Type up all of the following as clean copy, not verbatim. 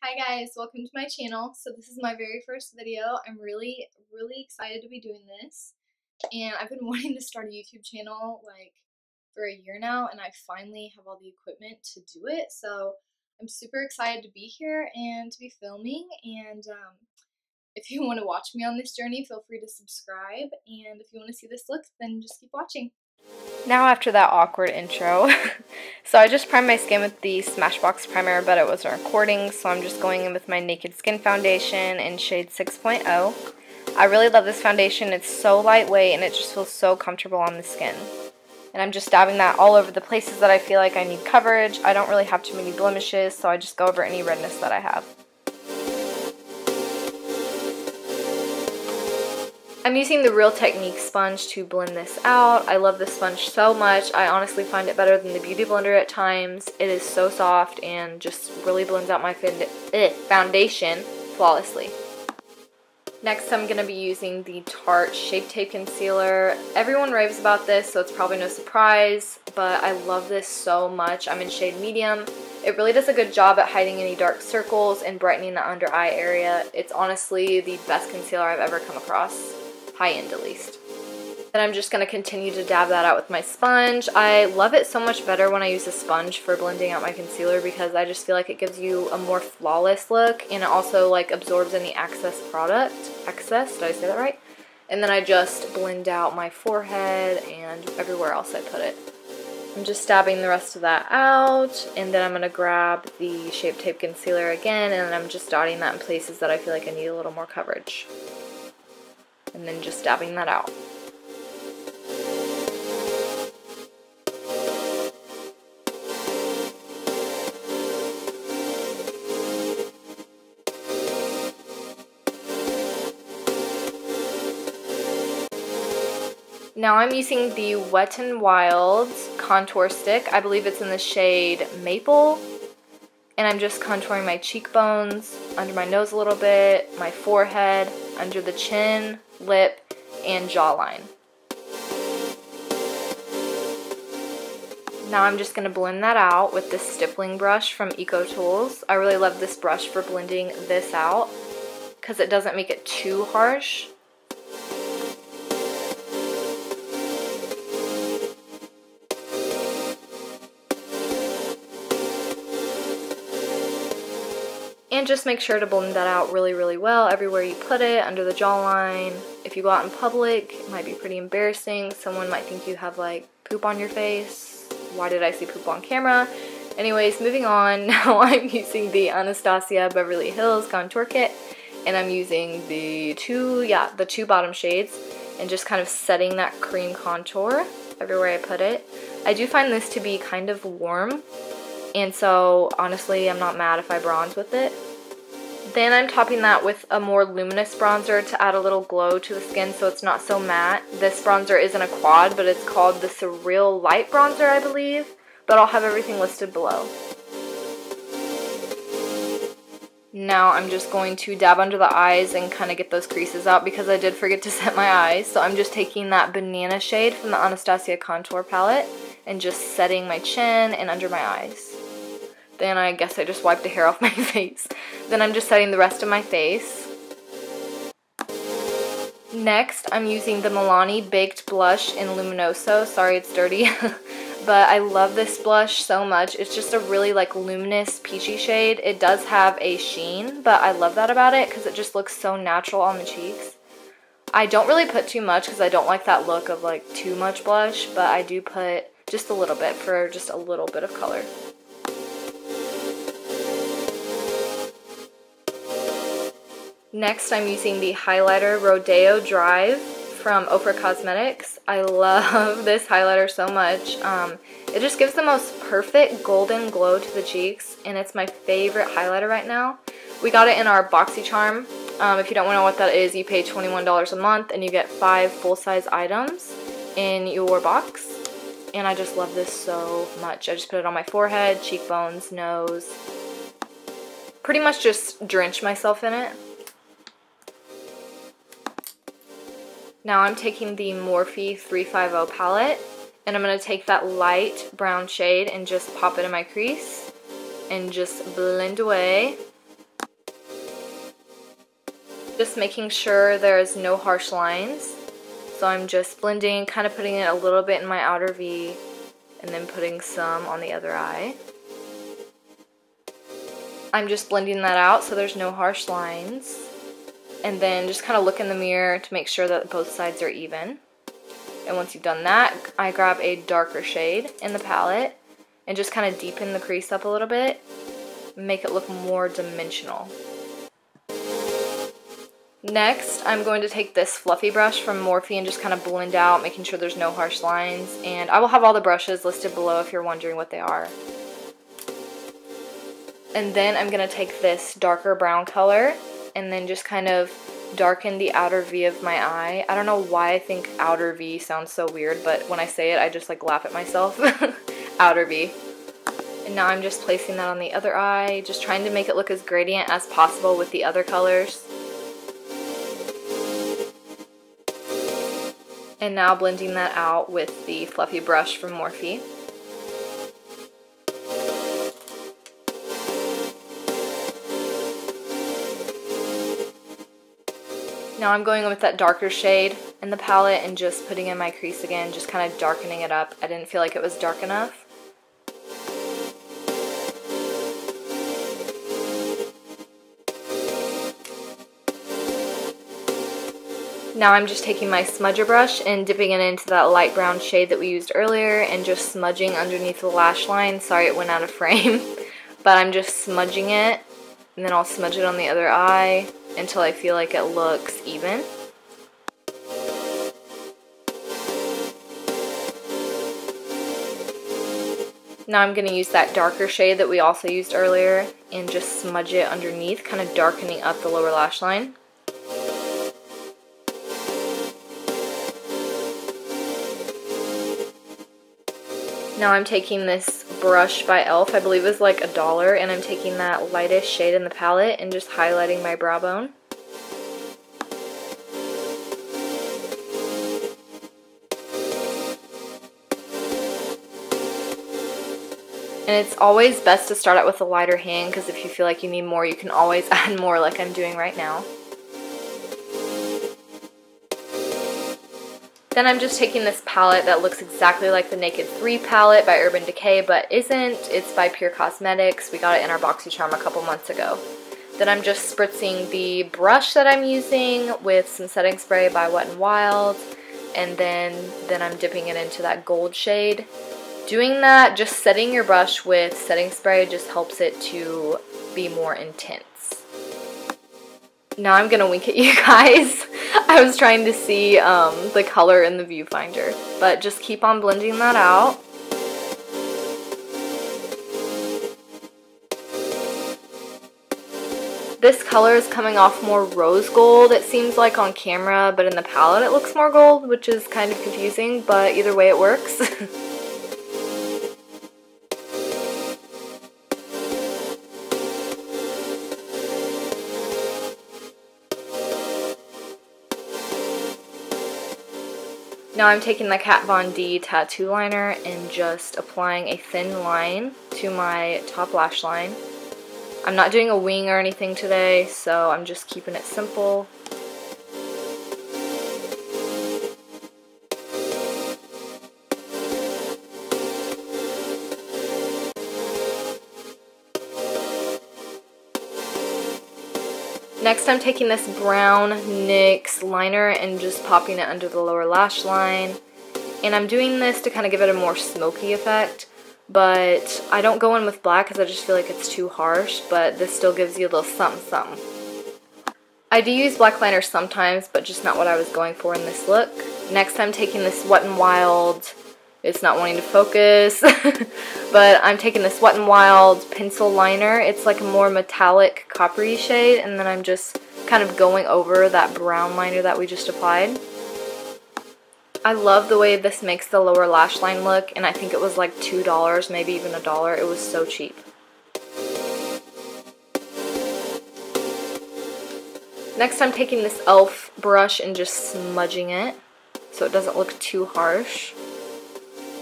Hi guys, welcome to my channel. So this is my very first video. I'm really excited to be doing this. And I've been wanting to start a YouTube channel like for a year now, and I finally have all the equipment to do it. So I'm super excited to be here and to be filming. And if you want to watch me on this journey, feel free to subscribe. And if you want to see this look, then just keep watching. Now after that awkward intro, so I just primed my skin with the Smashbox primer, but it wasn't recording, so I'm just going in with my Naked Skin foundation in shade 6.0. I really love this foundation. It's so lightweight and it just feels so comfortable on the skin. And I'm just dabbing that all over the places that I feel like I need coverage. I don't really have too many blemishes, so I just go over any redness that I have. I'm using the Real Technique sponge to blend this out. I love this sponge so much. I honestly find it better than the Beauty Blender at times. It is so soft and just really blends out my foundation flawlessly. Next, I'm going to be using the Tarte Shape Tape Concealer. Everyone raves about this, so it's probably no surprise, but I love this so much. I'm in shade medium. It really does a good job at hiding any dark circles and brightening the under eye area. It's honestly the best concealer I've ever come across. High-end at least. Then I'm just going to continue to dab that out with my sponge. I love it so much better when I use a sponge for blending out my concealer because I just feel like it gives you a more flawless look, and it also like absorbs any excess product. Excess, did I say that right? And then I just blend out my forehead and everywhere else I put it. I'm just dabbing the rest of that out, and then I'm going to grab the Shape Tape Concealer again, and I'm just dotting that in places that I feel like I need a little more coverage. And then just dabbing that out. Now I'm using the Wet n Wild's contour stick. I believe it's in the shade Maple. And I'm just contouring my cheekbones, under my nose a little bit, my forehead, under the chin, lip, and jawline. Now I'm just going to blend that out with this stippling brush from Eco Tools. I really love this brush for blending this out because it doesn't make it too harsh. And just make sure to blend that out really well everywhere you put it, under the jawline. If you go out in public, it might be pretty embarrassing. Someone might think you have like poop on your face. Why did I see poop on camera? Anyways, moving on. Now I'm using the Anastasia Beverly Hills Contour Kit, and I'm using the two bottom shades and just kind of setting that cream contour everywhere I put it. I do find this to be kind of warm, and so honestly I'm not mad if I bronze with it. Then I'm topping that with a more luminous bronzer to add a little glow to the skin so it's not so matte. This bronzer isn't a quad, but it's called the Surreal Light Bronzer, I believe, but I'll have everything listed below. Now I'm just going to dab under the eyes and kind of get those creases out because I did forget to set my eyes. So I'm just taking that banana shade from the Anastasia contour palette and just setting my chin and under my eyes. Then I guess I just wiped the hair off my face. Then I'm just setting the rest of my face. Next, I'm using the Milani Baked Blush in Luminoso. Sorry, it's dirty. But I love this blush so much. It's just a really like luminous peachy shade. It does have a sheen, but I love that about it because it just looks so natural on the cheeks. I don't really put too much because I don't like that look of like too much blush, but I do put just a little bit for just a little bit of color. Next, I'm using the highlighter Rodeo Drive from Ofra Cosmetics. I love this highlighter so much. It just gives the most perfect golden glow to the cheeks, and it's my favorite highlighter right now. We got it in our BoxyCharm. If you don't know what that is, you pay $21 a month and you get 5 full-size items in your box. And I just love this so much. I just put it on my forehead, cheekbones, nose. Pretty much just drench myself in it. Now I'm taking the Morphe 350 palette, and I'm going to take that light brown shade and just pop it in my crease and just blend away. Just making sure there's no harsh lines. So I'm just blending, kind of putting it a little bit in my outer V, and then putting some on the other eye. I'm just blending that out so there's no harsh lines. And then just kind of look in the mirror to make sure that both sides are even. And once you've done that, I grab a darker shade in the palette and just kind of deepen the crease up a little bit, make it look more dimensional. Next, I'm going to take this fluffy brush from Morphe and just kind of blend out, making sure there's no harsh lines. And I will have all the brushes listed below if you're wondering what they are. And then I'm going to take this darker brown color and then just kind of darken the outer V of my eye. I don't know why I think outer V sounds so weird, but when I say it, I just like laugh at myself. Outer V. And now I'm just placing that on the other eye, just trying to make it look as gradient as possible with the other colors. And now blending that out with the fluffy brush from Morphe. Now I'm going with that darker shade in the palette and just putting in my crease again, just kind of darkening it up. I didn't feel like it was dark enough. Now I'm just taking my smudger brush and dipping it into that light brown shade that we used earlier and just smudging underneath the lash line. Sorry it went out of frame, but I'm just smudging it, and then I'll smudge it on the other eye until I feel like it looks even. Now I'm going to use that darker shade that we also used earlier and just smudge it underneath, kind of darkening up the lower lash line. Now I'm taking this brush by e.l.f. I believe it's like $1, and I'm taking that lightest shade in the palette and just highlighting my brow bone. And it's always best to start out with a lighter hand, because if you feel like you need more, you can always add more like I'm doing right now. Then I'm just taking this palette that looks exactly like the Naked 3 palette by Urban Decay, but isn't. It's by Pure Cosmetics. We got it in our BoxyCharm a couple months ago. Then I'm just spritzing the brush that I'm using with some setting spray by Wet n Wild, and then I'm dipping it into that gold shade. Doing that, just setting your brush with setting spray just helps it to be more intense. Now I'm gonna wink at you guys. I was trying to see the color in the viewfinder, but just keep on blending that out. This color is coming off more rose gold, it seems like on camera, but in the palette it looks more gold, which is kind of confusing, but either way it works. Now I'm taking the Kat Von D tattoo liner and just applying a thin line to my top lash line. I'm not doing a wing or anything today, so I'm just keeping it simple. Next I'm taking this brown NYX liner and just popping it under the lower lash line. And I'm doing this to kind of give it a more smoky effect, but I don't go in with black because I just feel like it's too harsh, but this still gives you a little something something. I do use black liner sometimes, but just not what I was going for in this look. Next I'm taking this Wet n Wild, it's not wanting to focus, but I'm taking this Wet n Wild pencil liner. It's like a more metallic coppery shade, and then I'm just kind of going over that brown liner that we just applied. I love the way this makes the lower lash line look, and I think it was like $2, maybe even $1. It was so cheap. Next I'm taking this e.l.f. brush and just smudging it so it doesn't look too harsh.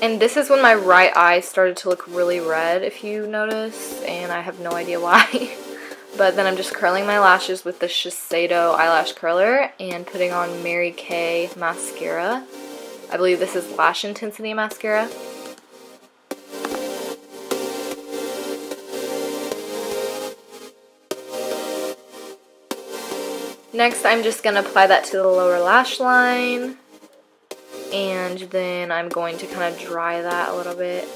And this is when my right eye started to look really red, if you notice, and I have no idea why. but then I'm just curling my lashes with the Shiseido eyelash curler and putting on Mary Kay mascara. I believe this is Lash Intensity mascara. Next, I'm just going to apply that to the lower lash line, and then I'm going to kind of dry that a little bit.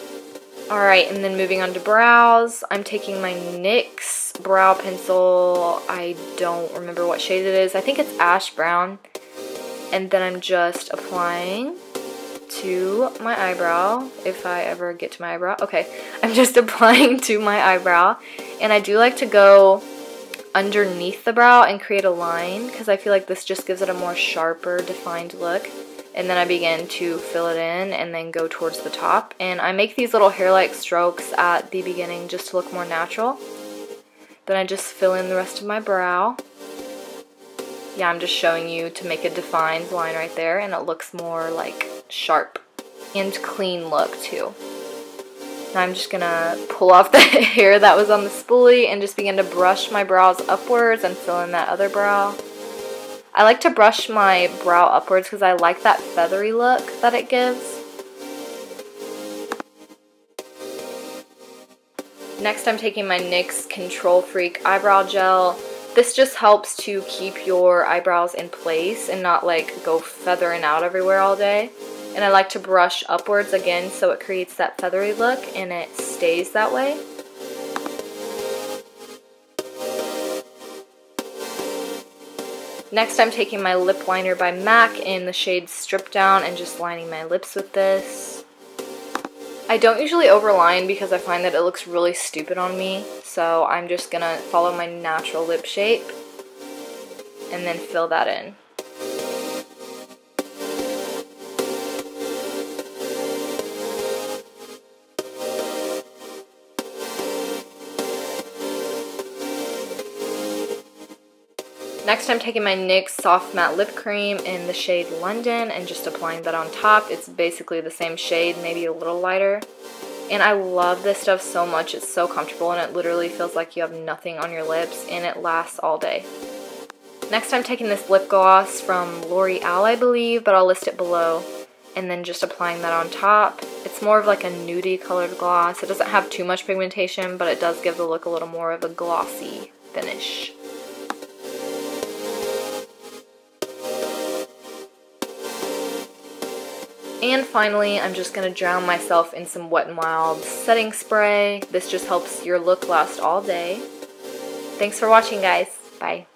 Alright, and then moving on to brows, I'm taking my NYX brow pencil. I don't remember what shade it is. I think it's ash brown. And then I'm just applying to my eyebrow, if I ever get to my eyebrow. Okay, I'm just applying to my eyebrow, and I do like to go underneath the brow and create a line because I feel like this just gives it a more sharper, defined look. And then I begin to fill it in and then go towards the top. And I make these little hair-like strokes at the beginning just to look more natural. Then I just fill in the rest of my brow. Yeah, I'm just showing you to make a defined line right there, and it looks more like sharp and clean look too. Now I'm just gonna pull off the hair that was on the spoolie and just begin to brush my brows upwards and fill in that other brow. I like to brush my brow upwards because I like that feathery look that it gives. Next, I'm taking my NYX Control Freak Eyebrow Gel. This just helps to keep your eyebrows in place and not like go feathering out everywhere all day. And I like to brush upwards again so it creates that feathery look and it stays that way. Next, I'm taking my lip liner by MAC in the shade Strip Down and just lining my lips with this. I don't usually overline because I find that it looks really stupid on me, so I'm just gonna follow my natural lip shape and then fill that in. Next, I'm taking my NYX Soft Matte Lip Cream in the shade London and just applying that on top. It's basically the same shade, maybe a little lighter. And I love this stuff so much. It's so comfortable and it literally feels like you have nothing on your lips and it lasts all day. Next, I'm taking this lip gloss from L'Oreal, I believe, but I'll list it below. And then just applying that on top. It's more of like a nudie colored gloss. It doesn't have too much pigmentation, but it does give the look a little more of a glossy finish. And finally, I'm just going to drown myself in some Wet n Wild setting spray. This just helps your look last all day. Thanks for watching, guys. Bye.